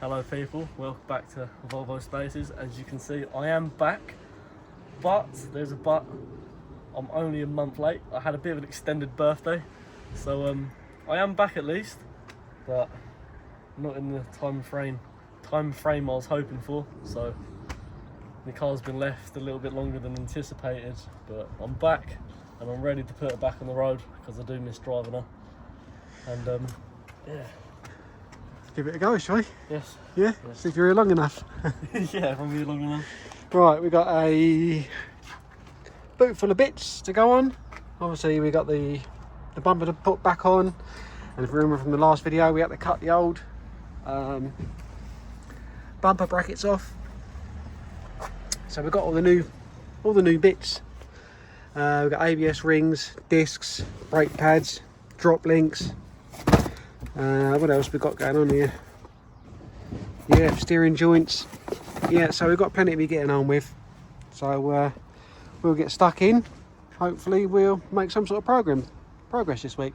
Hello people, welcome back to Volvo Spaces. As you can see, I am back, but there's a but. I'm only a month late. I had a bit of an extended birthday, so I am back at least, but not in the time frame I was hoping for. So the car's been left a little bit longer than anticipated, but I'm back and I'm ready to put it back on the road because I do miss driving her. And yeah. Give it a go, shall we? Yes. Yeah? Yes. See if you're here long enough. Yeah, from here long enough. Right, we got a boot full of bits to go on. Obviously we got the bumper to put back on, and if you remember from the last video, we had to cut the old bumper brackets off. So we've got all the new bits. We've got ABS rings, discs, brake pads, drop links. What else we got going on here? Yeah, steering joints. Yeah, so we've got plenty to be getting on with. So we'll get stuck in. Hopefully we'll make some sort of progress this week.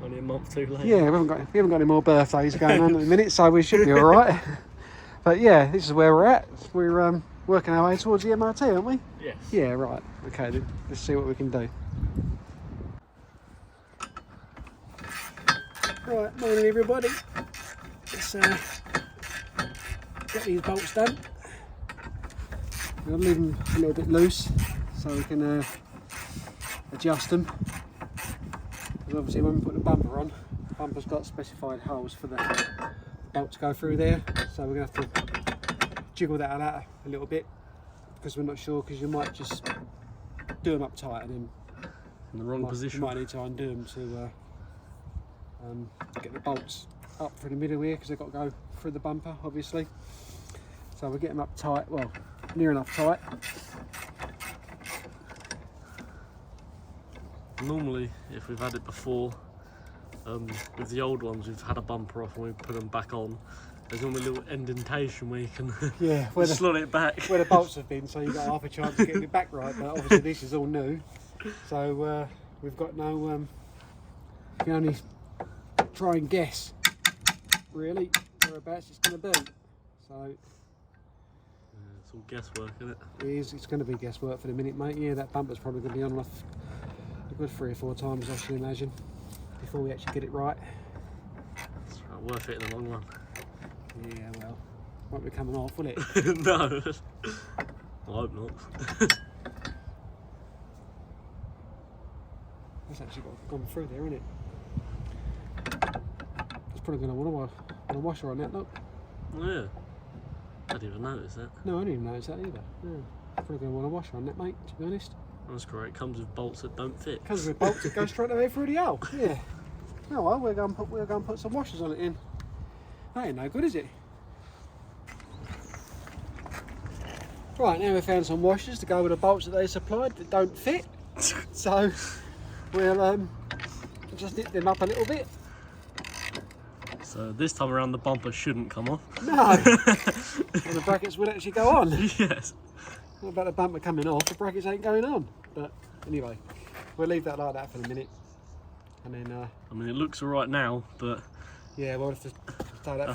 Only a month too late. Yeah, we haven't got any more birthdays going on at the minute, so we should be all right. But yeah, this is where we're at. We're working our way towards the MRT, aren't we? Yes. Yeah, right. Okay, then let's see what we can do. Right, morning everybody. Let's get these bolts done. We'll leave them a little bit loose so we can adjust them. Because obviously when we put the bumper on, the bumper's got specified holes for the bolt to go through there. So we're going to have to jiggle that out a little bit because we're not sure, because you might just do them up tight and then in the wrong position. You might need to undo them to get the bolts up through the middle here, because they've got to go through the bumper obviously. So we'll get them up tight, well, near enough tight. Normally, if we've had it before, with the old ones, we've had a bumper off and we put them back on. There's normally a little indentation where you can slot it back. Where the bolts have been, so you've got half a chance of getting it back right. But obviously this is all new, so we've got no, you can only try and guess really whereabouts it's going to be. So it's all guesswork, isn't it? It is. It's going to be guesswork for the minute, mate. Yeah, that bumper's probably going to be on off a good 3 or 4 times, I should imagine, before we actually get it right. It's worth it in the long run. Yeah, well, won't be coming off, will it? No, I hope not. That's actually gone through there, isn't it? It's probably going to want a washer on that, look. Oh, yeah. I didn't even notice that. No, I didn't even notice that either. Yeah. Probably going to want a washer on that, mate, to be honest. That's correct. It comes with bolts that don't fit. Comes with bolts that go straight away through the hole. Yeah. Oh well, we're going to put some washers on it in. That ain't no good, is it? Right, now we've found some washers to go with the bolts that they supplied that don't fit. So we'll just nip them up a little bit. So this time around the bumper shouldn't come off. No! And the brackets will actually go on. Yes. What about the bumper coming off? The brackets ain't going on. But anyway, we'll leave that like that for the minute. And then I mean, it looks alright now, but yeah, we'll have to so that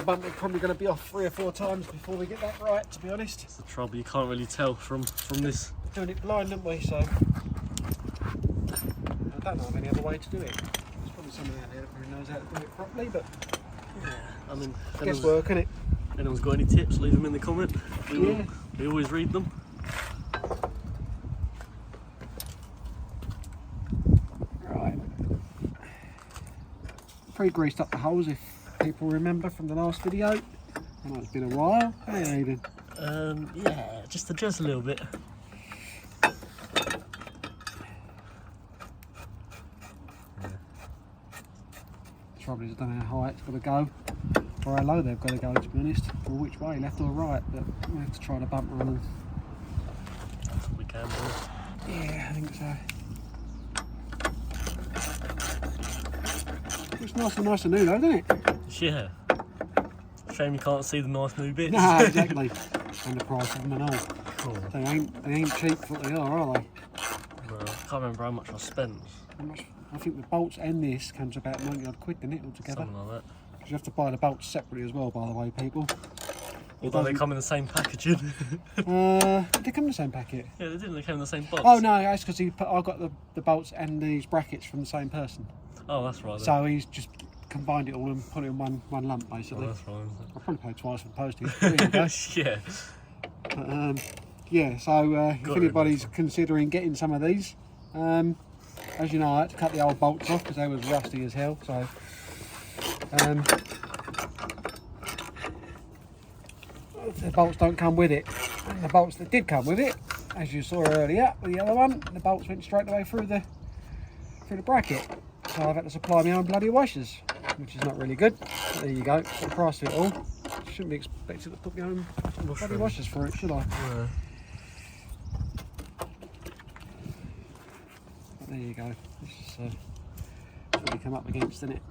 bumper's probably going to be off 3 or 4 times before we get that right, to be honest. It's the trouble, you can't really tell from this. We're doing it blind, aren't we? So I don't know of any other way to do it. There's probably someone out there that probably knows how to do it properly, but Yeah, I mean, guesswork, isn't it? If anyone's got any tips, leave them in the comment. We always read them. Right. Pre-greased up the holes, if people remember from the last video. I know it's been a while. Hey, Aidan. Yeah, just a little bit. The trouble is I don't know how high it's got to go, or how low they've got to go, to be honest, or which way, left or right, but we'll have to try the bumper on them. We can do. Yeah, I think so. It's nice and new though, isn't it? Yeah. Shame you can't see the nice new bits. No, exactly. And the price of them and all. Cool. They ain't cheap for what they are they? No, I can't remember how much I spent. I think the bolts and this comes about 90 odd quid, doesn't it, altogether? Something like that. You have to buy the bolts separately as well, by the way, people. Although they come in the same packaging. Did they come in the same packet? Yeah, they didn't. They came in the same box. Oh no, that's because I got the bolts and these brackets from the same person. Oh, that's right. Then. So he's just combined it all and put it in one lump, basically. Oh, that's right. I'll probably pay twice for the postage. There you go. Yeah. But, yeah, so if anybody's considering getting some of these, as you know, I had to cut the old bolts off because they was rusty as hell. So the bolts don't come with it. And the bolts that did come with it, as you saw earlier, with the other one, the bolts went straight away through the bracket. So I've had to supply my own bloody washers, which is not really good. But there you go, for the price of it all. Shouldn't be expected to put my own bloody washers for it, should I? Yeah. But there you go. This is what you come up against, isn't it?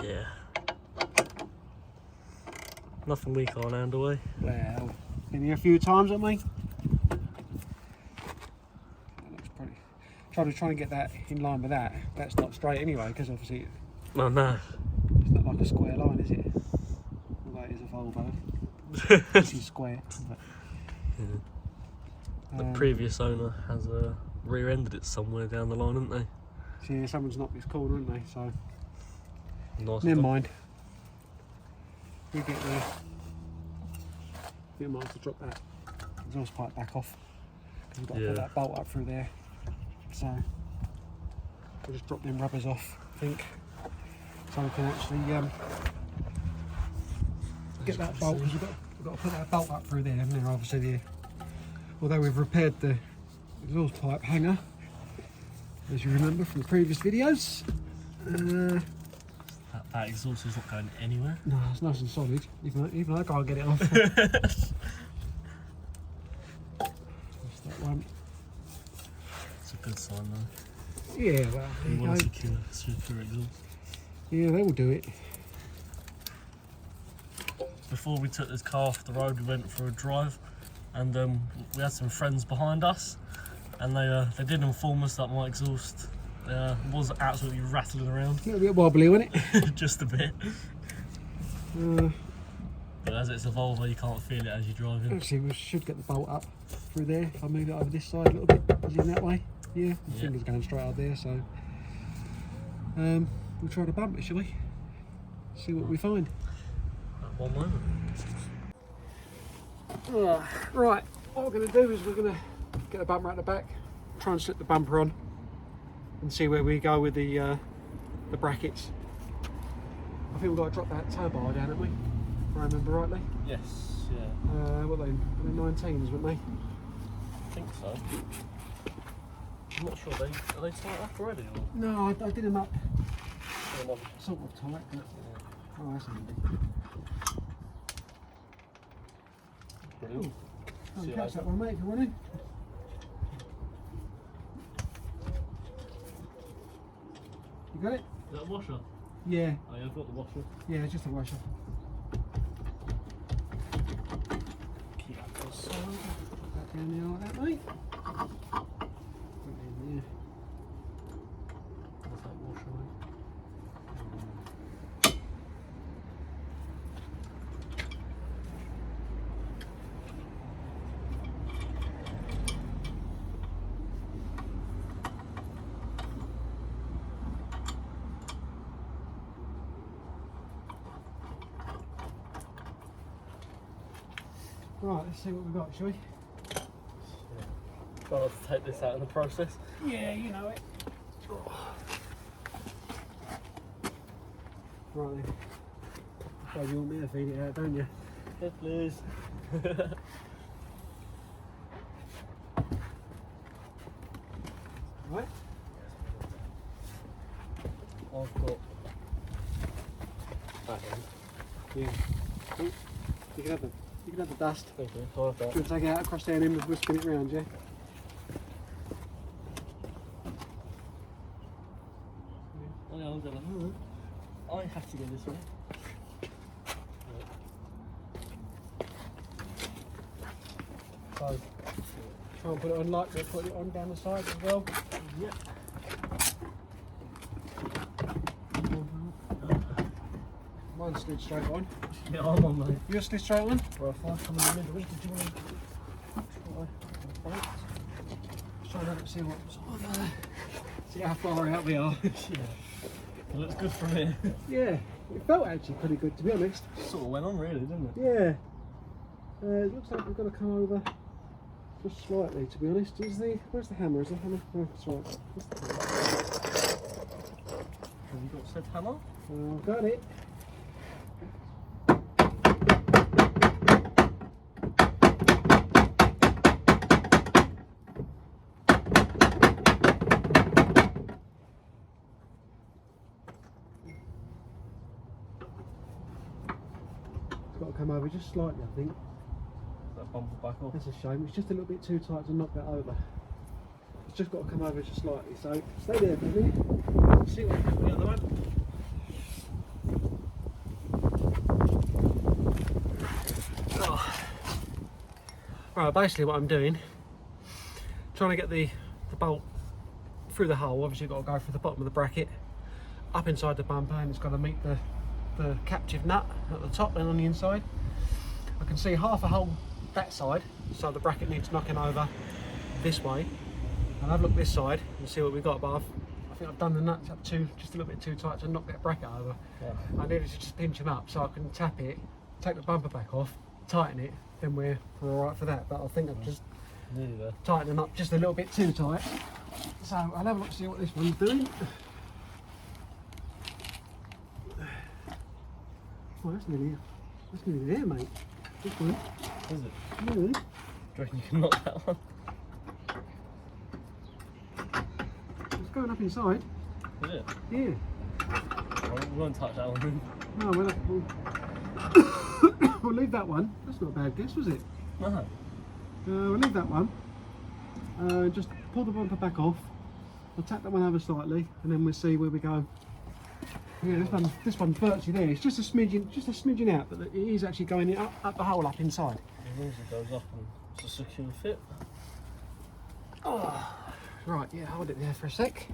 Yeah. Nothing we can't handle, eh? Well, been here a few times, haven't we? That looks pretty. Trying to get that in line with that. That's not straight anyway, because obviously Oh no. it's not like a square line, is it? Although it is a Volvo. This is square. But, The previous owner has rear-ended it somewhere down the line, haven't they? so yeah, someone's knocked this corner, haven't they? So Nice. never mind. We get there. We might have to drop that exhaust pipe back off. We've got to put that bolt up through there. So we'll just drop them rubbers off, I think. So we can actually get that bolt, because we've got to put that bolt up through there. And now obviously although we've repaired the exhaust pipe hanger, as you remember from the previous videos. That exhaust is not going anywhere. No, it's nice and solid, even I can't get it off. That's That one. a good sign though. Yeah, well, there You you want go. to secure exhaust. Yeah, they will do it. Before we took this car off the road, we went for a drive, and we had some friends behind us, and they did inform us that my exhaust was absolutely rattling around. A little bit wobbly, wasn't it? Just a bit. But as it's a Volvo, you can't feel it as you're driving. Actually, we should get the bolt up through there. If I move it over this side a little bit, is it that way? Yeah, the finger's going straight up there, so we'll try to bump it, shall we? See what we find. At one moment. Right, what we're going to do is we're going to get a bumper at the back, try and slip the bumper on, and see where we go with the brackets. I think we've got to drop that tow bar down, haven't we? If I remember rightly. Yes, yeah. What are they? They're 19s, weren't they? I think so. I'm not sure. Are they tight up already? Or? No, I did them up Or sort of tight. But... Oh, that's handy. Brilliant. Oh, See you catch later. that one, mate, if you want to. You got it? Is that a washer? Yeah, Oh yeah, I've got the washer. yeah, just a washer. Keep that to the side. Put that down there like that, mate. Put it in there. What's that washer, mate? Right, let's see what we've got, shall we? Try not to take this out in the process. Yeah, you know it. Right then. Oh, you want me to feed it out, don't you? Yes, please. Right? I've got that end. Yeah. Oh, you can have the dust. Thank you. I'll have Do that. you want to take it out across there and then we'll spin it round, yeah? Oh yeah, I'm gonna. I have to go this way. So, try and put it on like we'll put it on down the side as well. Yep. Mine's slid straight on. Yeah, I'm on, mate. You're slid straight on? Well, if I come in the middle, did you want to Try and see what's on there. See how far out we are. yeah. It looks good from here. Yeah, it felt actually pretty good to be honest. Sort of went on really, didn't it? Yeah. It looks like we've got to come over just slightly to be honest. Where's the hammer? Is the hammer? Oh, that's right. Have you got said hammer? I've got it. Got to come over just slightly, I think. That bumper back off. That's a shame. It's just a little bit too tight to knock that over. It's just got to come over just slightly. So stay there for a minute. See what happens with the other one. Oh. Right, basically what I'm doing, trying to get the bolt through the hole. Obviously you've got to go through the bottom of the bracket, up inside the bumper, and it's got to meet the captive nut at the top and on the inside. I can see half a hole that side, so the bracket needs knocking over this way. And I've looked this side and see what we've got, but I think I've done the nuts up just a little bit too tight to knock that bracket over. Yeah. I needed to just pinch them up so I can tap it, take the bumper back off, tighten it, then we're alright for that. But I think I've just tightened them up just a little bit too tight. So I'll have a look to see what this one's doing. Oh, that's nearly there, mate. This one. Is it? Yeah. Do you reckon you can knock that one? It's going up inside. Is it? Yeah. Well, we won't touch that one then. No, we'll leave that one. That's not a bad guess, was it? No. We'll leave that one. Just pull the bumper back off. I'll tap that one over slightly, and then we'll see where we go. Yeah, this one's virtually there. It's just a smidgen out, but it is actually going up the hole up inside. As long as it goes up and it's a secure fit. Oh, right, yeah, hold it there for a sec.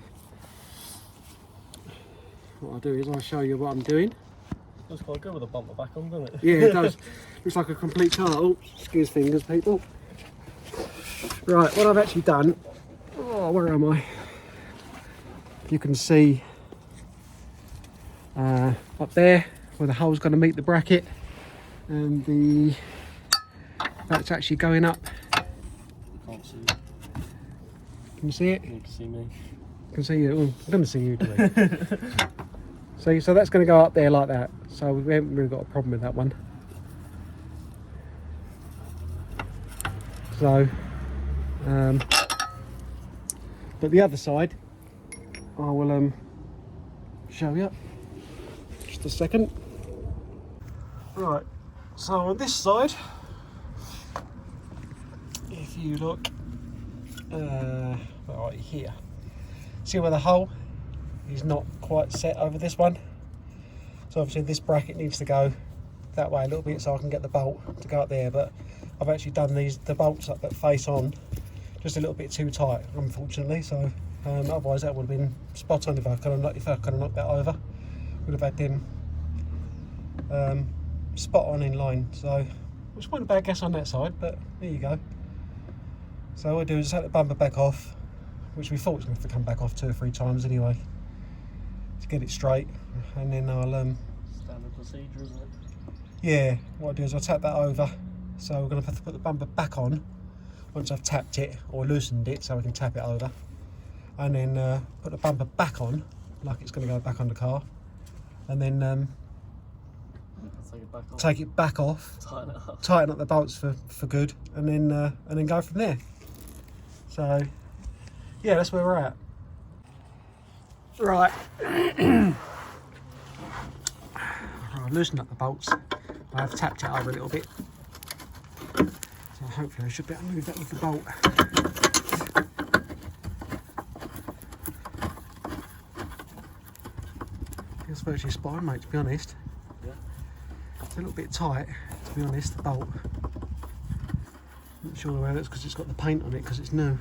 What I'll do is I'll show you what I'm doing. Looks quite good with the bumper back on, doesn't it? Yeah, it does. Looks like a complete car. Oh, excuse fingers, people. Right, what I've actually done. Oh, where am I? You can see up there where the hole's going to meet the bracket, and that's actually going up. Can't see you. Can you see it? You can see me. Can see you. Well, I'm going to see you today. So that's going to go up there like that. So we haven't really got a problem with that one. So, but the other side, I will show you. Just a second. Right. So on this side, if you look right here, see where the hole is not quite set over this one. So obviously this bracket needs to go that way a little bit so I can get the bolt to go up there, but I've actually done the bolts up that face on just a little bit too tight, unfortunately. So otherwise that would have been spot on if I could have knocked that over. Would have had them spot on in line. So which wasn't a bad guess on that side, but there you go. So what I'll do is just take the bumper back off, which we thought was going to have to come back off 2 or 3 times anyway to get it straight, and then I'll standard procedure, isn't it? yeah, what I'll do is I'll tap that over. So we're going to have to put the bumper back on once I've tapped it or loosened it, so we can tap it over, and then put the bumper back on like it's going to go back on the car, and then take it back off, tighten up the bolts for good, and then go from there. So yeah, that's where we're at. Right. I've loosened up the bolts. I've tapped it over a little bit. So hopefully I should be able to move that with the bolt. It's virtually spot on, mate, to be honest. Yeah. It's a little bit tight, to be honest, the bolt. Not sure where that's because it's got the paint on it because it's new.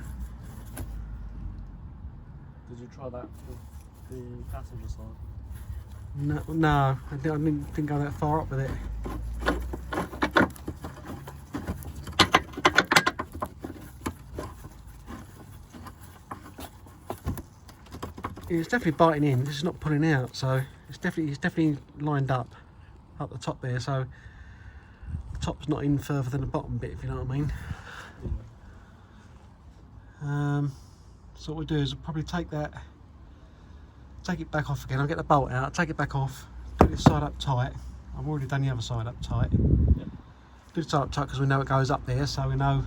Did you try that with the passenger side? No, I didn't go that far up with it. It's definitely biting in. This is not pulling out, so it's definitely lined up the top there. So the top's not in further than the bottom bit, if you know what I mean. So what we'll do is we'll probably take it back off again. I'll get the bolt out, take it back off, do this side up tight. I've already done the other side up tight. Yep. Do the side up tight because we know it goes up there, so we know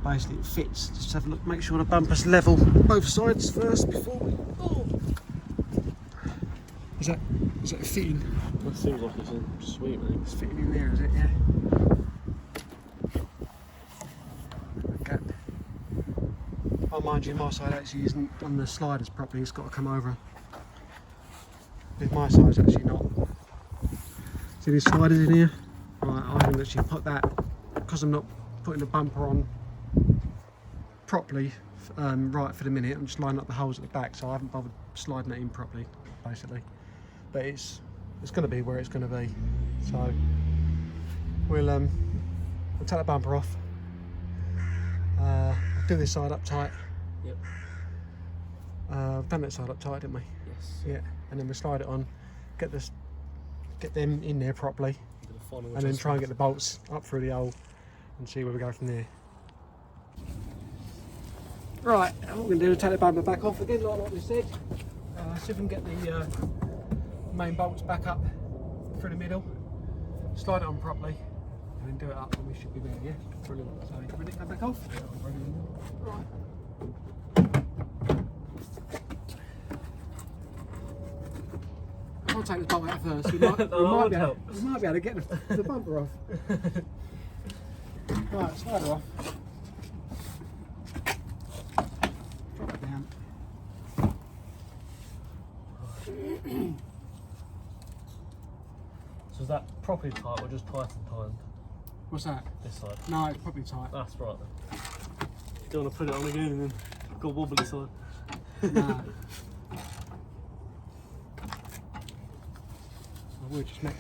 basically it fits. Just have a look, make sure the bumper's level both sides first before we. Oh. Is that fitting? That seems like it's in sweet, mate. It's fitting in there, is it? Yeah. Okay. Oh, mind you, my side actually isn't on the sliders properly. It's got to come over. If my side's actually not. See these sliders in here? Right, I haven't actually put that because I'm not putting the bumper on properly right for the minute. I'm just lining up the holes at the back, so I haven't bothered sliding it in properly, basically. But it's going to be where it's going to be. So we'll take the bumper off. Do this side up tight. Yep. We've done that side up tight, didn't we? Yes. Yeah. And then we slide it on. Get them in there properly, and then try and get the bolts up through the hole and see where we go from there. Right, what we're going to do is take the bumper back off again, like we said. See if we can get the main bolts back up through the middle, slide it on properly, and then do it up, and we should be there, yeah? Brilliant. So, ready to go back off? Yeah, I'm ready. Right. I'll take the bolt out first. We might be able to get the bumper off. Right, slide her off. Drop it down. So is that properly tight or just tight and tightened? What's that? This side. No, it's probably tight. That's right then. Don't want to put it on again and then go wobbly side. No. We'll just make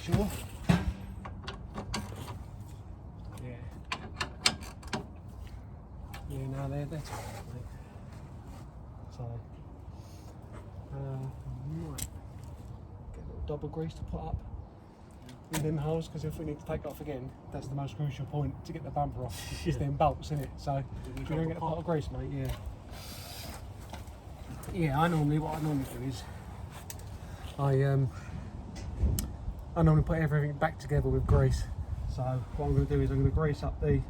sure. Yeah. Yeah, no, they're tight, mate. So, might get a little double grease to put up in them holes, because if we need to take it off again, that's the most crucial point to get the bumper off. It's them bolts, isn't it? So, if we don't get a pot of grease, mate, yeah. Yeah, what I normally do is I normally put everything back together with grease. So what I'm going to do is I'm going to grease up the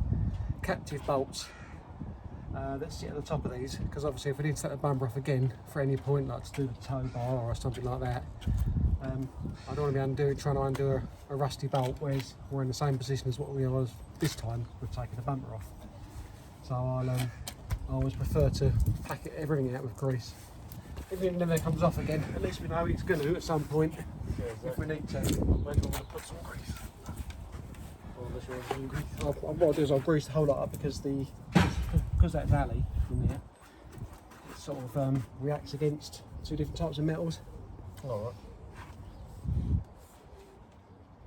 captive bolts that sit at the top of these, because obviously if we need to take the bumper off again for any point, like to do the tow bar or something like that, I don't want to be trying to undo a rusty bolt, whereas we're in the same position as what we was this time with taking the bumper off. So I always prefer to pack everything out with grease. If it never comes off again, at least we know it's going to at some point, if we need to. Maybe I'm going to put some grease. What I'll do is I'll grease the whole lot up, because that valley from there, it sort of reacts against two different types of metals. Alright.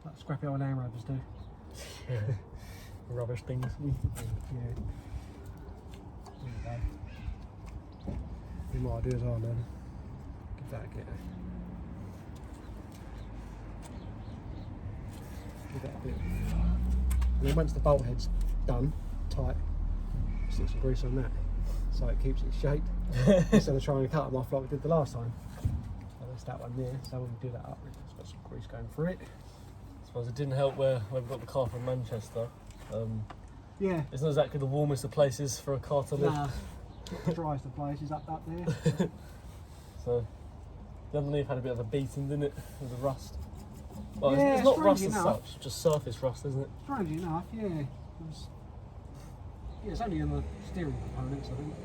Like scrappy old land rovers do. Yeah. Rubbish things. Yeah. What I do is I'll give that a get. Give that a bit. And then once the bolt head's done, tight, stick some grease on that, so it keeps its shape instead of trying to cut them off like we did the last time. So there's that one there. So when we do that up, it's got some grease going through it. I suppose it didn't help where we got the car from Manchester. Yeah. It's not exactly the warmest of places for a car to live. Nah. Not the driest of places up there. So the underneath had a bit of a beating, didn't it, with the rust? Well, Yeah, it's not rust as enough. such, just surface rust, isn't it? Strangely enough, yeah. It's only in the steering components, I think.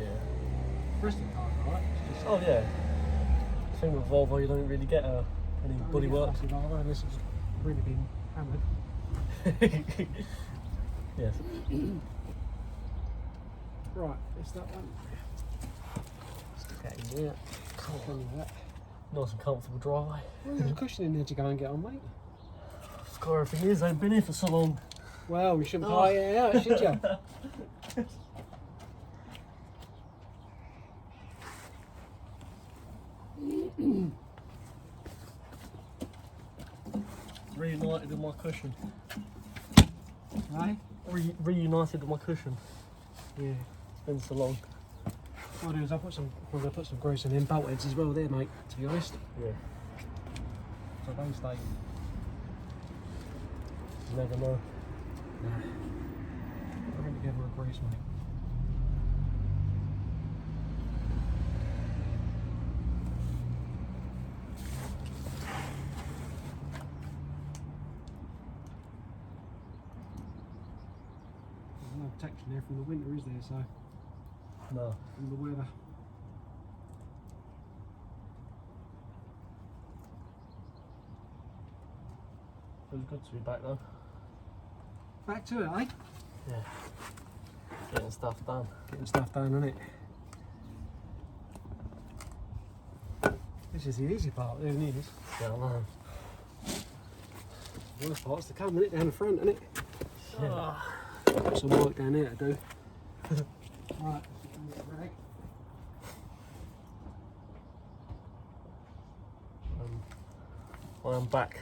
Yeah. The rest of the car's alright. Oh yeah. The thing with Volvo, you don't really get any body work. This has really been hammered. Yes. Right, it's that one. Stick that in there. Nice and comfortable driveway. Well, there's a cushion in there to go and get on, mate. Car everything is, I've been here for so long. Well, you shouldn't pie it out, should you? Reunited with my cushion. Right? Reunited with my cushion. Yeah. It's been so long. What I'll do is I'm going to put some grease on them bolt heads as well there, mate, to be honest. Yeah. So don't stay. You never know. Nah. Put them together with grease, mate. There's no protection there from the winter, is there? So, No. from the weather. Feels good to be back though. Back to it, eh? Yeah. Getting stuff done. Getting stuff done, isn't it? This is the easy part, there it is. Yeah, I know. The worst part's to come, isn't it? Down the front, isn't it? Yeah. Got some work down there to do. Right, ready? I'm back.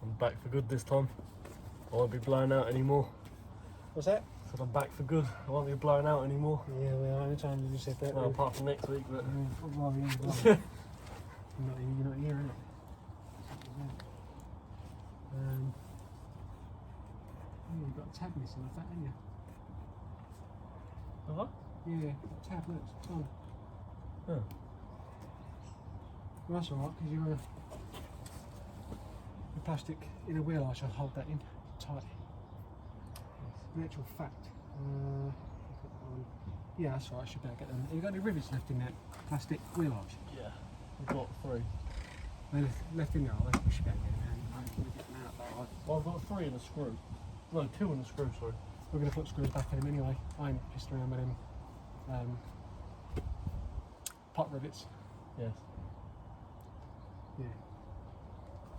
I'm back for good this time. I won't be blown out anymore. What's that? Said I'm back for good. I won't be blown out anymore. Yeah, we are. Anytime you said that. Well, apart from next week, but Well, you're not here, innit? Yeah, you've got a tab missing off that, haven't you? have I? Yeah, tab, look, it's on. Oh. Well, that's alright, because you're the plastic in a wheel, I shall hold that in tight. In actual fact, yeah, that's right, I should be able to get them. Have you got any rivets left in that plastic wheel arch? Yeah. I've got 3. They're left in there, are they? We should be able to get them out. We'll get them out, though. Well, I've got 3 in a screw. No, 2 in a screw, sorry. We're going to put screws back in them anyway. I ain't pissed around with them pot rivets. Yes. Yeah.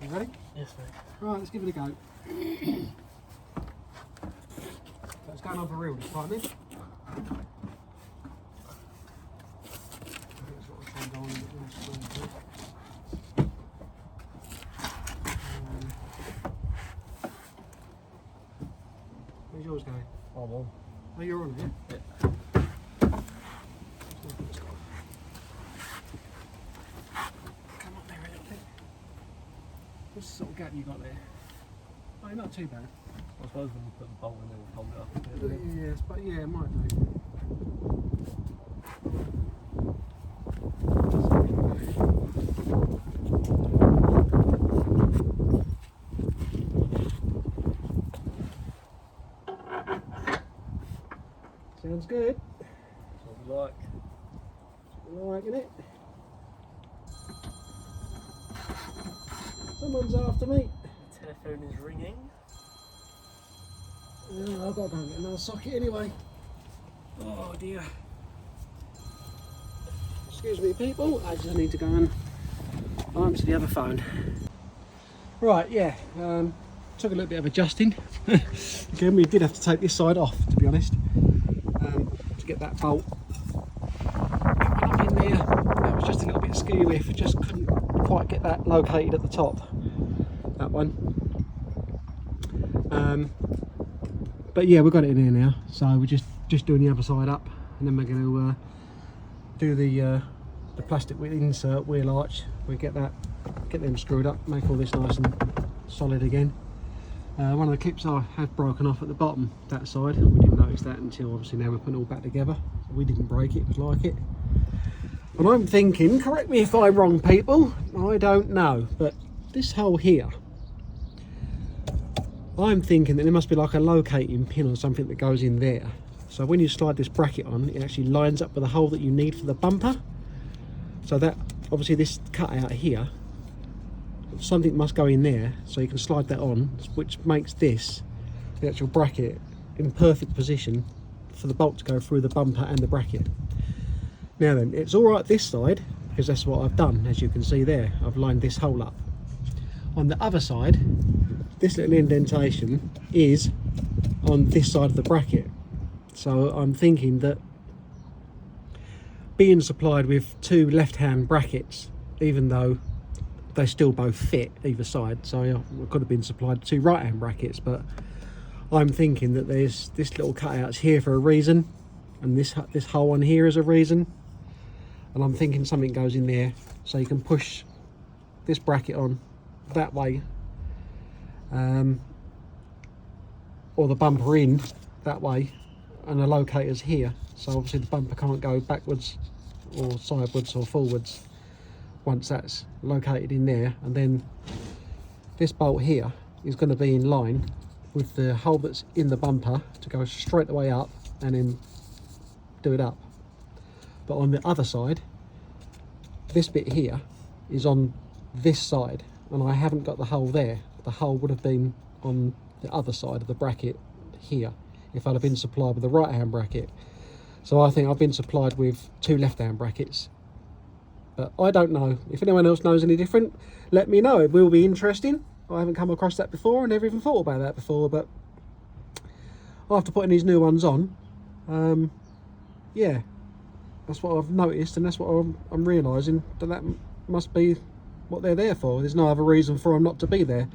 You ready? Yes, mate. Right, let's give it a go. So it's going on for real this time, then. Where's yours going? I'm on. Oh, you're on it, yeah? Yeah. Come up there a little bit. What's the sort of gap you got there? Oh, not too bad. I suppose when you put the bolt in there, we'll hold it up a bit. Yes, but yeah, it might do. Sounds good. That's what we like. Liking it. Someone's after me. The telephone is ringing. Oh, I've got to go and get another socket anyway. Oh dear. Excuse me, people. I just need to go and answer the other phone. Right, yeah. Took a little bit of adjusting. Again, we did have to take this side off, to be honest, to get that bolt up in there. That was just a little bit skew with. Just couldn't quite get that located at the top. That one. But yeah, we've got it in here now, so we're just doing the other side up, and then we're going to do the plastic with insert wheel arch. We get them screwed up, make all this nice and solid again. One of the clips I had broken off at the bottom, that side. We didn't notice that until obviously now we're putting it all back together. We didn't break it, it was like it. And I'm thinking, correct me if I'm wrong, people, I don't know, but this hole here, I'm thinking that there must be like a locating pin or something that goes in there. So when you slide this bracket on, it actually lines up with the hole that you need for the bumper. So that, obviously this cutout here, something must go in there, so you can slide that on, which makes this, the actual bracket, in perfect position for the bolt to go through the bumper and the bracket. Now then, it's alright this side, because that's what I've done. As you can see there, I've lined this hole up. On the other side, this little indentation is on this side of the bracket, so I'm thinking that being supplied with two left-hand brackets, even though they still both fit either side, so I could have been supplied two right-hand brackets, but I'm thinking that there's this little cutout's here for a reason, and this hole on here is a reason, and I'm thinking something goes in there so you can push this bracket on that way, or the bumper in that way, and the locator's here, so obviously the bumper can't go backwards or sidewards or forwards once that's located in there. And then this bolt here is going to be in line with the hole that's in the bumper to go straight the way up and then do it up. But on the other side, this bit here is on this side, and I haven't got the hole there. The hole would have been on the other side of the bracket here if I'd have been supplied with the right hand bracket. So I think I've been supplied with two left hand brackets, but I don't know. If anyone else knows any different, let me know. It will be interesting. I haven't come across that before and never even thought about that before, but after putting these new ones on, yeah, that's what I've noticed, and that's what I'm realising, that must be what they're there for. There's no other reason for them not to be there,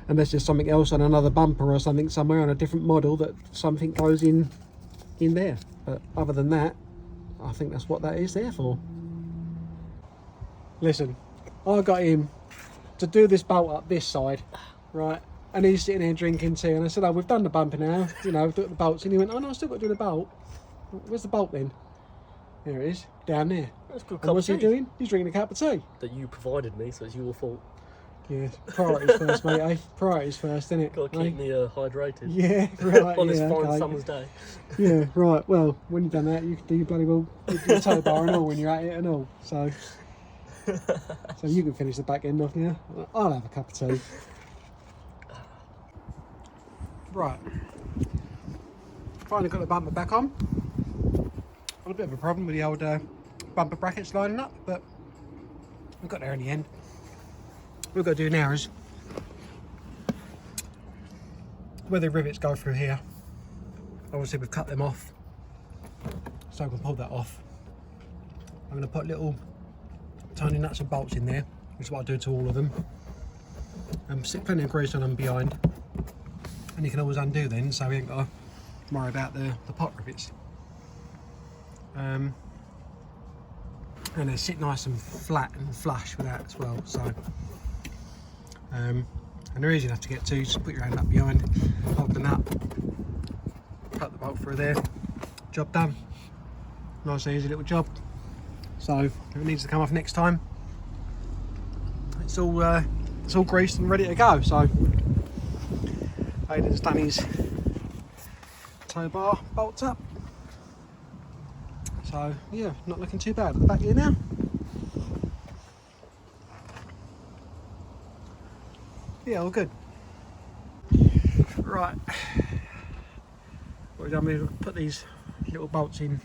unless there's something else on another bumper or something somewhere on a different model that something goes in there. But other than that, I think that's what that is there for. Listen, I got him to do this bolt up this side, right? And he's sitting there drinking tea, and I said, oh, we've done the bumper now, you know, do the bolts. And he went, oh no, I've still got to do the bolt. Where's the bolt then? There it is, down there. That's a good cup And what's of he tea doing? He's drinking a cup of tea. that you provided me, so it's your fault. Yeah, priorities first, mate, eh? Priorities first, innit? Got to keep me hydrated. Yeah, right. On this yeah, fine okay. summer's day. Yeah, right. Well, when you've done that, you can do your bloody well with your tow bar and all when you're at it and all. So you can finish the back end off now. I'll have a cup of tea. Right. Finally got the bumper back on. Got a bit of a problem with the old bumper brackets lining up, but we got there in the end. What we've got to do now is where the rivets go through here. Obviously we've cut them off, so we can pull that off. I'm going to put little tiny nuts and bolts in there, which is what I do to all of them, and stick plenty of grease on them behind, and you can always undo then, so we ain't got to worry about the pot rivets. And they sit nice and flat and flush with that as well. So and they're easy enough to get to. Just put your hand up behind, hold the nut, cut the bolt through there, job done. Nice easy little job. So if it needs to come off next time, it's all greased and ready to go. So Aiden's done his tow bar bolts up. So yeah, not looking too bad at the back here now. Yeah, all good. Right, what we've done, we've put these little bolts in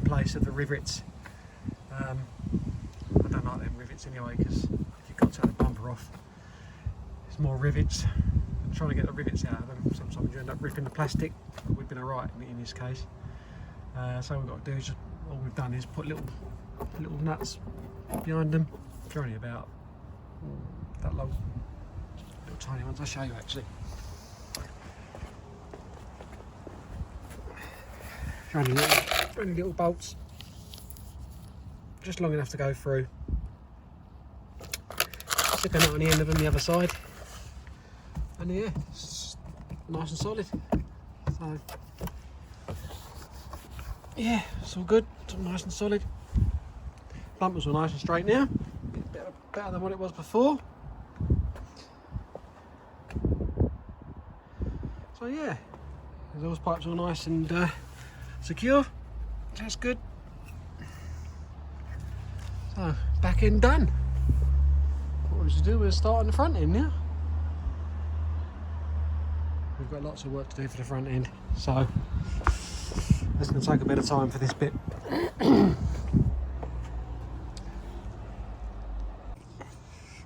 place of the rivets. I don't like them rivets anyway, because if you've got to take the bumper off, there's more rivets. And trying to get the rivets out of them, sometimes you end up ripping the plastic, but we've been alright in this case. So what we've got to do is just, all we've done is put little nuts behind them. They're only about that long. Little tiny ones, I'll show you actually. Only little bolts, just long enough to go through. Stick a nut on the end of them the other side, and yeah, it's nice and solid. So yeah, it's all good, it's all nice and solid. Bumpers are nice and straight now, better than what it was before. So yeah, those pipes all nice and secure. That's good. So back end done. What we should do is start on the front end now. We've got lots of work to do for the front end, so it's going to take a bit of time for this bit.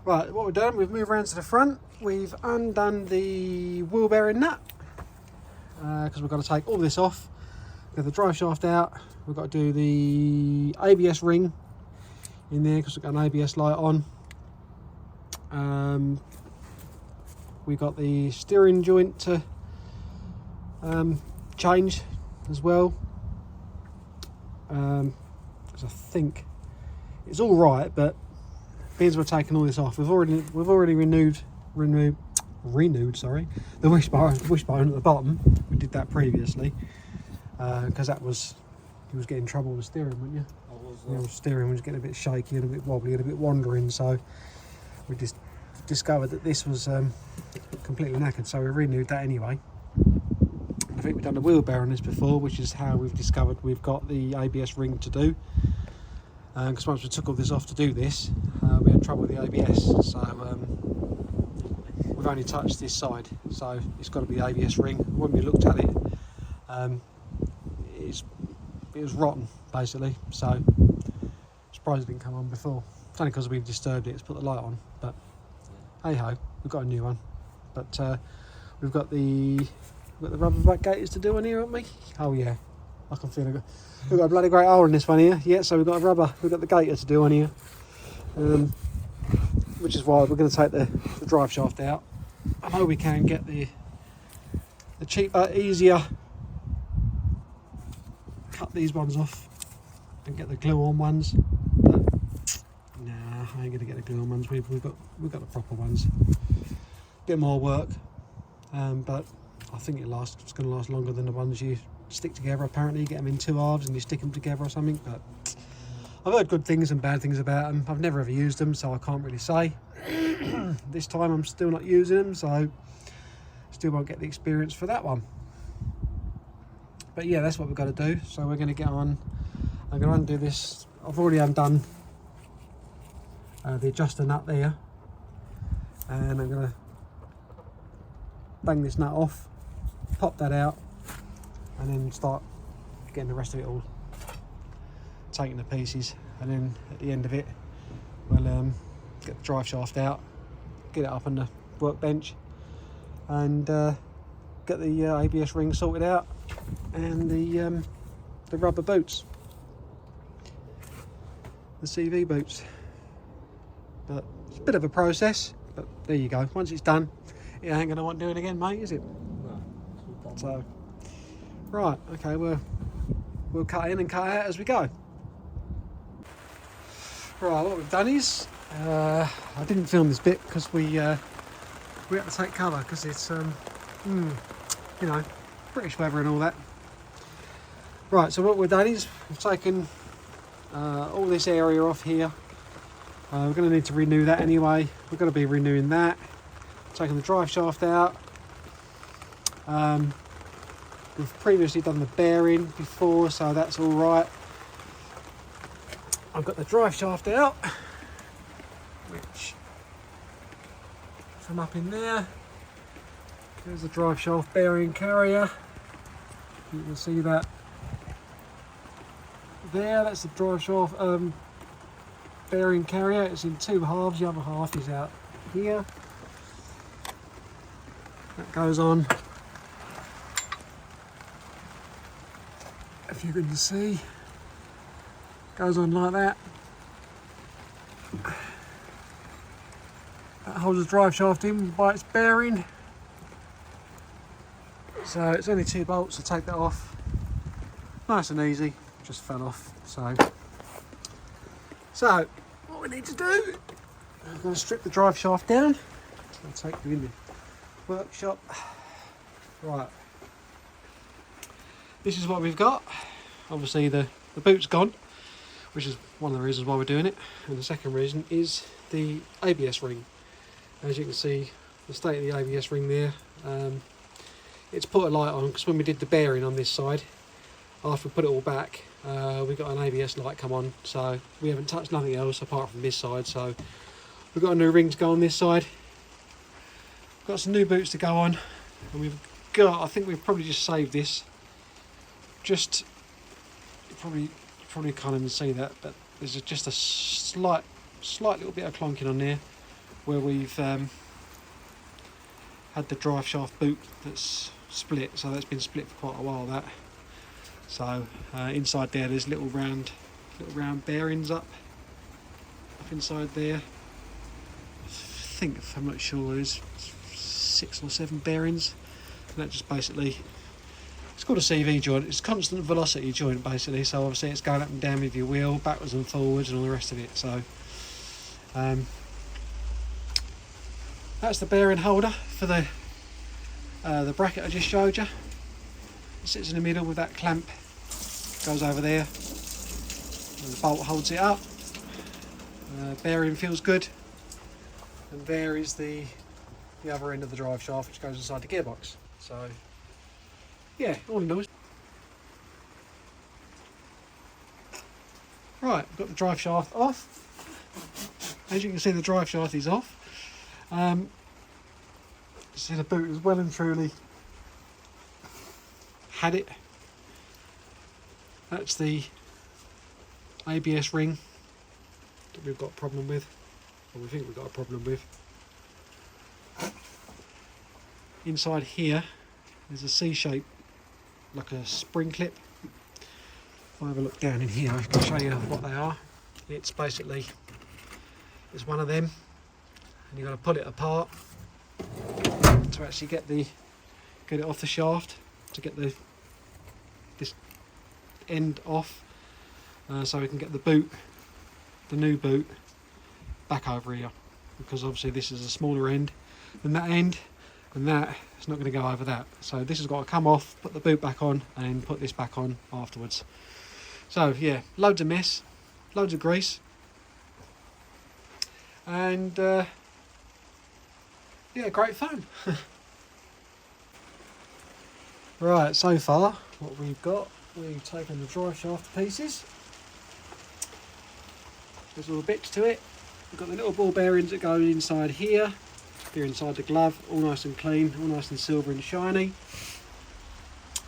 Right, what we've done, we've moved around to the front. We've undone the wheel bearing nut because we've got to take all this off. Get the drive shaft out. We've got to do the ABS ring in there because we've got an ABS light on. We got the steering joint to change as well. Because I think it's all right, but because we're taking all this off, we've already renewed sorry, the wishbone at the bottom. We did that previously because you was getting trouble with steering, weren't you? I was. The steering was getting a bit shaky and a bit wobbly and a bit wandering, so we just discovered that this was completely knackered, so we renewed that anyway. I think we've done the wheel bearing on this before, which is how we've discovered we've got the ABS ring to do. Because once we took all this off to do this, we had trouble with the ABS, so we've only touched this side, so it's got to be the ABS ring. When we looked at it, it was rotten basically, so surprised it didn't come on before. It's only because we've disturbed it, it's put the light on, but hey ho, we've got a new one. But we've got the rubber back gaiters to do on here, haven't we? Oh yeah, I can feel it. We've got a bloody great hole in this one here. Yeah, so we've got the gaiter to do on here, which is why we're going to take the drive shaft out. I know we can get the cheaper, easier cut these ones off and get the glue-on ones, but nah, I ain't going to get the glue-on ones. We've got the proper ones. Bit more work, but I think it's going to last longer than the ones you stick together. Apparently you get them in two halves and you stick them together or something, but I've heard good things and bad things about them. I've never ever used them, so I can't really say. This time I'm still not using them, so still won't get the experience for that one. But yeah, that's what we've got to do. So we're going to get on. I'm going to undo this. I've already undone the adjuster nut there, and I'm going to bang this nut off, pop that out, and then start getting the rest of it all taken to pieces. And then at the end of it, we'll get the drive shaft out, get it up on the workbench, and get the ABS ring sorted out, and the rubber boots, the CV boots. But it's a bit of a process, but there you go. Once it's done, it ain't going to want doing again, mate, is it? No. So, right, okay, we'll cut in and cut out as we go. Right, what we've done is, I didn't film this bit because we had to take cover because it's, you know, British weather and all that. Right, so what we've done is we've taken all this area off here. We're going to need to renew that anyway. We're going to be renewing that. Taking the drive shaft out. We've previously done the bearing before, so that's all right. I've got the drive shaft out, which from up in there. There's the drive shaft bearing carrier. You can see that there. That's the drive shaft bearing carrier. It's in two halves. The other half is out here. That goes on, if you can see, goes on like that. That holds the drive shaft in by its bearing. So it's only 2 bolts to take that off. Nice and easy, just fell off. So what we need to do, I'm going to strip the drive shaft down. I'll take you in the workshop. Right, this is what we've got. Obviously the boot's gone, which is one of the reasons why we're doing it, and the second reason is the ABS ring. As you can see, the state of the ABS ring there, it's put a light on because when we did the bearing on this side, after we put it all back, we got an ABS light come on, so we haven't touched nothing else apart from this side. So we've got a new ring to go on this side, got some new boots to go on, and we've got, I think we've probably just saved this, just probably can't even see that, but there's just a slight little bit of clonking on there. where we've had the drive shaft boot that's split, so that's been split for quite a while, that. So inside there's little round bearings up inside there. I'm not sure, there's 6 or 7 bearings, and that just basically, it's called a CV joint. It's constant velocity joint basically, so obviously it's going up and down with your wheel, backwards and forwards and all the rest of it. So that's the bearing holder for the bracket I just showed you. It sits in the middle with that clamp, goes over there, and the bolt holds it up. Bearing feels good, and there is the other end of the drive shaft, which goes inside the gearbox. So yeah, all in all. Right, we've got the drive shaft off. As you can see, the drive shaft is off. See, the boot has well and truly had it. That's the ABS ring that we've got a problem with, or we think we've got a problem with. Inside here there's a C-shape, like a spring clip. If I have a look down in here, I can show you what they are. It's basically, it's one of them, and you've got to pull it apart to actually get it off the shaft, to get this end off, so we can get the new boot back over here, because obviously this is a smaller end than that end, and that is not going to go over that. So this has got to come off, put the boot back on, and then put this back on afterwards. So yeah, loads of mess, loads of grease, and yeah, great fun. Right, so far what we've got, we've taken the drive shaft to pieces. There's all the bits to it. We've got the little ball bearings that go inside here. Here inside the glove, all nice and clean, all nice and silver and shiny.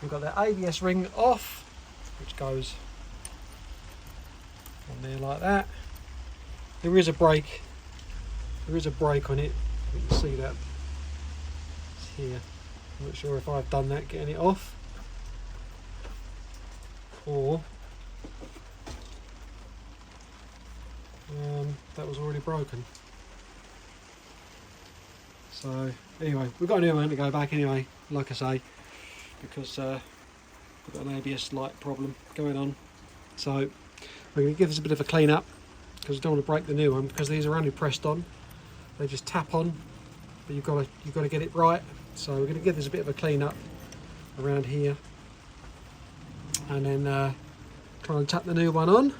We've got the ABS ring off, which goes on there like that. There is a brake. There is a brake on it. You can see that. It's here. I'm not sure if I've done that, getting it off, or that was already broken. So anyway, we've got a new one to go back anyway, like I say, because we've got an ABS light problem going on. So we're going to give this a bit of a clean up, because we don't want to break the new one, because these are only pressed on. They just tap on, but you've got to get it right. So we're going to give this a bit of a clean up around here, and then try and tap the new one on.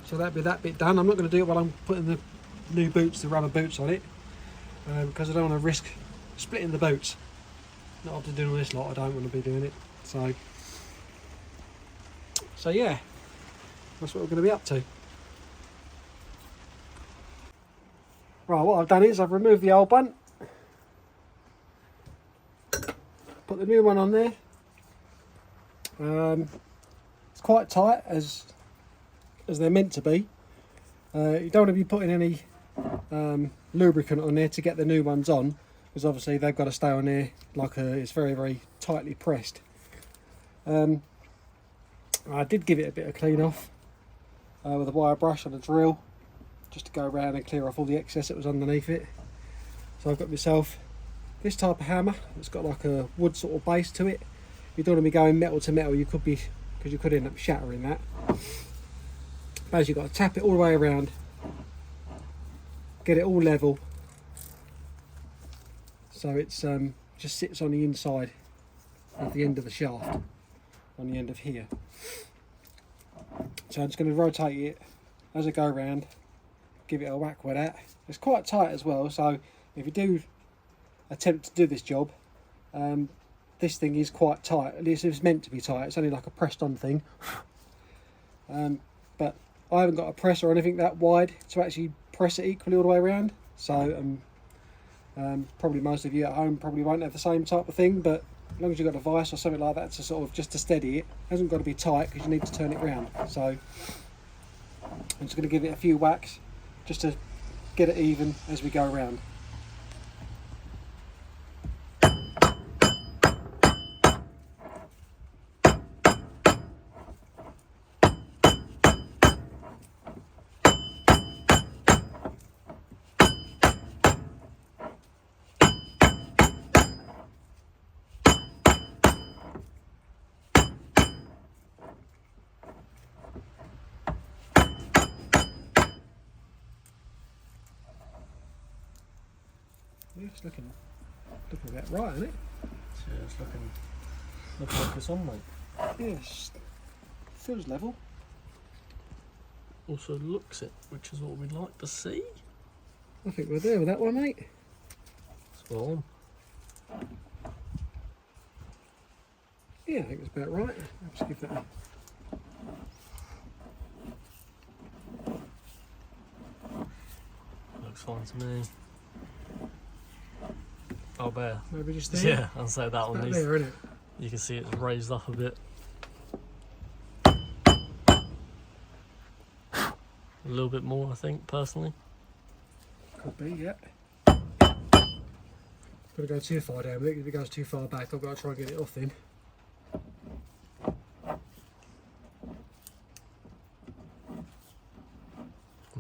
So that'll be that bit done. I'm not going to do it while I'm putting the new boots, the rubber boots on it, because I don't want to risk splitting the boots. Not after doing all this lot, I don't want to be doing it. So yeah, that's what we're going to be up to. Right, what I've done is I've removed the old one, put the new one on there. It's quite tight, as they're meant to be. You don't want to be putting any lubricant on there to get the new ones on, because obviously they've got to stay on there like it's very, very tightly pressed. I did give it a bit of clean off with a wire brush and a drill, just to go around and clear off all the excess that was underneath it. So I've got myself this type of hammer. It's got like a wood sort of base to it. You don't want to be going metal to metal, you could be, because you could end up shattering that. As you've got to tap it all the way around, get it all level, so it's just sits on the inside of the end of the shaft, on the end of here. So I'm just going to rotate it as I go around, give it a whack with that. It's quite tight as well, so if you do attempt to do this job, this thing is quite tight. At least it's meant to be tight. It's only like a pressed on thing. But I haven't got a press or anything that wide to actually press it equally all the way around. So probably most of you at home probably won't have the same type of thing, but as long as you've got a vice or something like that to sort of just to steady it, hasn't got to be tight, because you need to turn it round. So I'm just going to give it a few whacks just to get it even as we go around. Yeah, it's looking about right, isn't it? Yeah, it's looking like it's on, mate. Yes, feels level. Also looks it, which is what we'd like to see. I think we're there with that one, mate. Spot on. Yeah, I think it's about right. Let's give that a... Looks fine to me. Oh, bear. Maybe just there. Yeah, I'll say that one. About there, isn't it? You can see it's raised up a bit. A little bit more, I think, personally. Could be, yeah. Gotta go too far down with it. If it goes too far back, I've got to try and get it off then.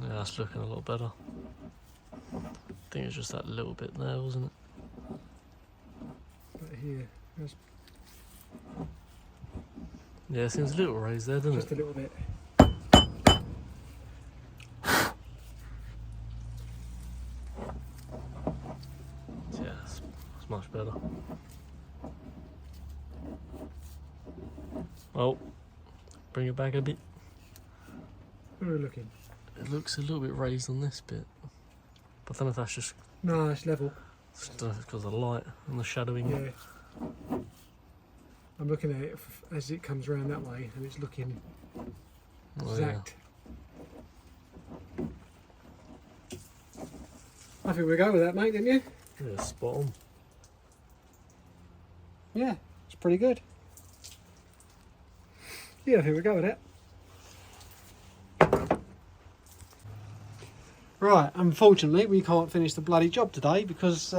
Yeah, that's looking a lot better. I think it's just that little bit there, wasn't it? But here, there's Yeah, it seems a little raised there, doesn't just it? a little bit. Yeah, it's much better. Oh, bring it back a bit. Where are we looking? It looks a little bit raised on this bit. But I don't know if that's just, No, it's level. I don't know if it's because of the light and the shadowing. Yeah. I'm looking at it as it comes around that way, and it's looking Oh, exact. I think we'll go with that, mate, didn't you? Yeah, spot on. Yeah, it's pretty good. Yeah, I think we'll go with that. Right, unfortunately we can't finish the bloody job today because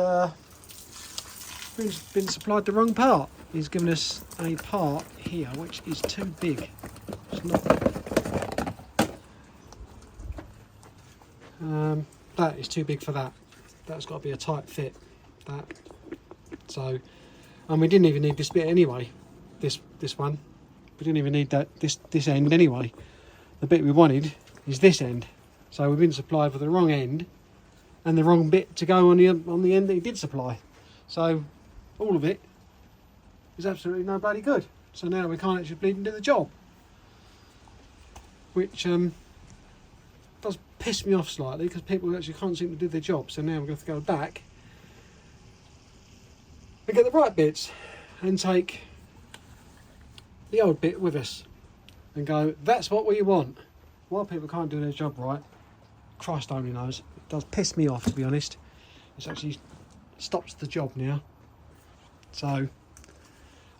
we've been supplied the wrong part. He's given us a part here which is too big. It's not. That is too big for that. That's got to be a tight fit. That. So, and we didn't even need this bit anyway. This one, we didn't even need that this end anyway. The bit we wanted is this end. So we've been supplied with the wrong end and the wrong bit to go on the end that he did supply. So all of it is absolutely no bloody good. So now we can't actually bleed and do the job, which does piss me off slightly because people actually can't seem to do their job. So now we're going to have to go back and get the right bits and take the old bit with us and go, that's what we want. Why people can't do their job right, Christ only knows. It does piss me off, to be honest. It's actually stops the job now. So,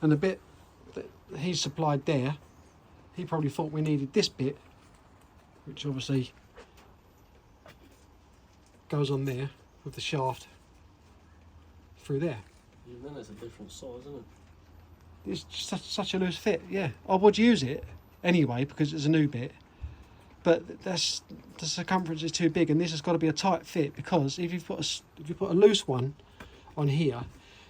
and the bit that he's supplied there, he probably thought we needed this bit, which obviously goes on there with the shaft through there. Even then it's a different size, isn't it? It's just such a loose fit, yeah. I would use it anyway because it's a new bit. But the circumference is too big, and this has got to be a tight fit because if you put a loose one on here,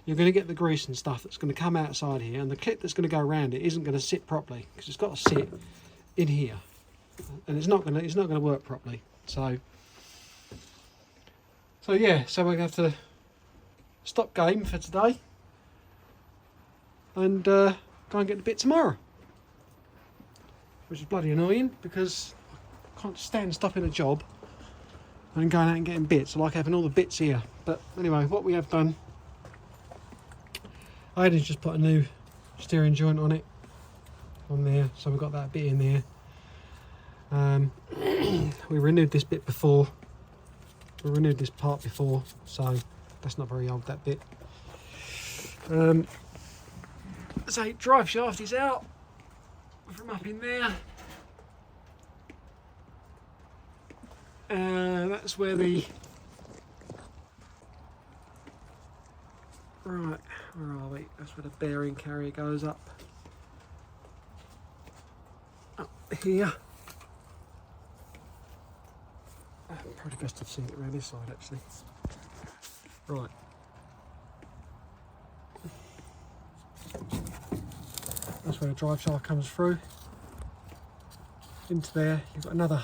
you're going to get the grease and stuff that's going to come outside here, and the clip that's going to go around it isn't going to sit properly because it's got to sit in here, and it's not going to work properly. So yeah, so we're going to have to stop game for today and go and get the bit tomorrow, which is bloody annoying because can't stand stopping a job and going out and getting bits. I like having all the bits here. But anyway, what we have done, I had to just put a new steering joint on it, on there, so we've got that bit in there. We renewed this bit before, we renewed this part before, so that's not very old, that bit. So drive shaft is out from up in there. That's where the right, where are we? That's where the bearing carrier goes up here. Probably best to see it around this side actually. Right. That's where the drive shaft comes through. Into there, you've got another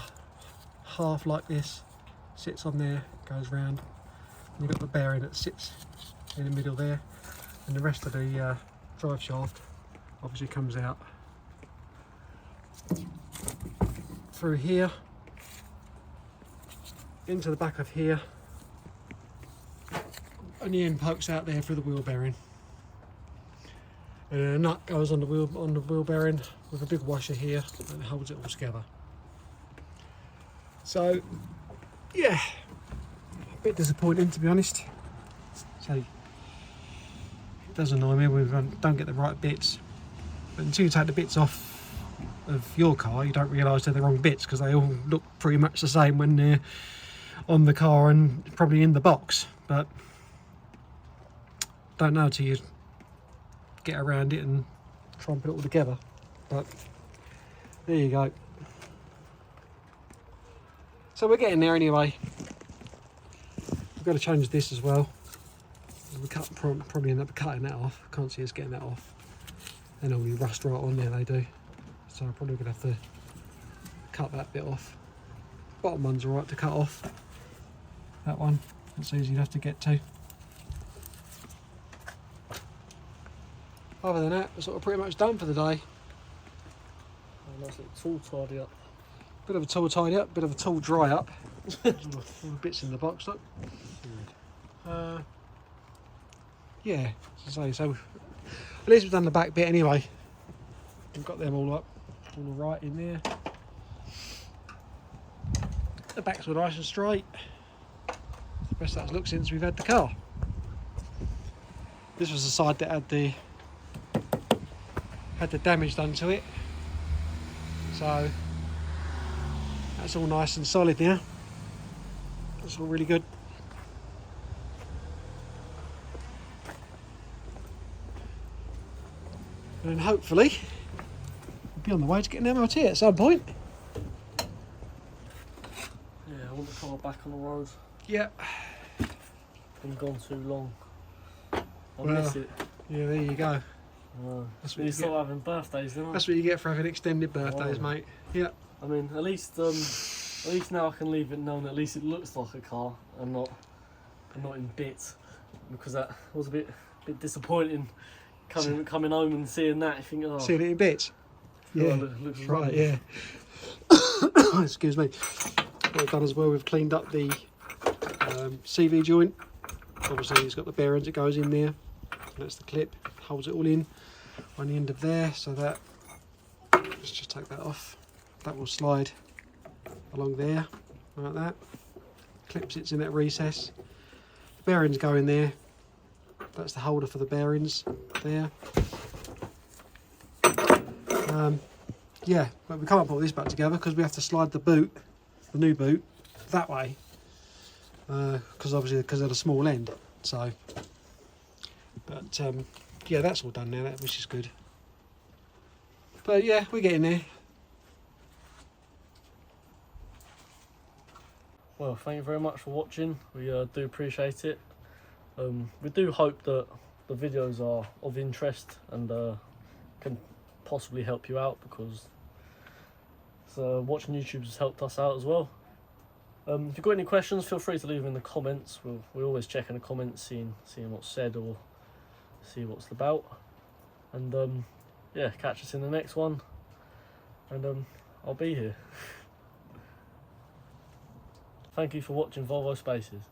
half like this, sits on there, goes round. And you've got the bearing that sits in the middle there. And the rest of the drive shaft obviously comes out through here, into the back of here, and the end pokes out there through the wheel bearing. And a nut goes on the wheel bearing with a big washer here and holds it all together. So yeah, a bit disappointing to be honest. So it does annoy me we don't get the right bits, but until you take the bits off of your car you don't realise they're the wrong bits, because they all look pretty much the same when they're on the car and probably in the box, but don't know till you get around it and try and put it all together. But there you go. So we're getting there anyway. We've got to change this as well. We probably end up cutting that off. Can't see us getting that off. They normally rust right on there, they do. So I'm probably going to have to cut that bit off. Bottom one's alright to cut off. That one, that's easy enough to get to. Other than that, we're sort of pretty much done for the day. Oh, nice little tool tidy up. Bit of a tool tidy up, bit of a tool dry up. all the bits in the box, look. Yeah, as I say, so at least we've done the back bit anyway. We've got them all up, all right in there. The backs were nice and straight. It's the best that's looked since we've had the car. This was the side that had the damage done to it, so that's all nice and solid now. That's all really good. And hopefully we'll be on the way to getting an MOT at some point. Yeah, I want the car back on the road. Yeah. Been gone too long. I Well, miss it. Yeah, there you go. That's what you start having birthdays, don't I? That's what you get for having extended birthdays, mate. Yeah. I mean, at least now I can leave it known. At least it looks like a car and not in bits, because that was a bit disappointing. Coming home and seeing that, you think, oh, seeing it in bits. Yeah, looks right. Yeah. Excuse me. What we've done as well, we've cleaned up the CV joint. Obviously, it's got the bearings that goes in there. That's the clip, holds it all in on the end of there. So that, let's just take that off. That will slide along there like that. Clip sits in that recess. The bearings go in there. That's the holder for the bearings there. Yeah, but we can't put this back together because we have to slide the new boot, that way, because obviously because of the small end. So, but yeah, that's all done now, which is good. But yeah, we're getting there. Well, thank you very much for watching. We do appreciate it. We do hope that the videos are of interest and can possibly help you out, because watching YouTube has helped us out as well. If you've got any questions, feel free to leave them in the comments. We always check in the comments, seeing what's said or see what's about. And yeah, catch us in the next one, and I'll be here. Thank you for watching Volvo Spaces.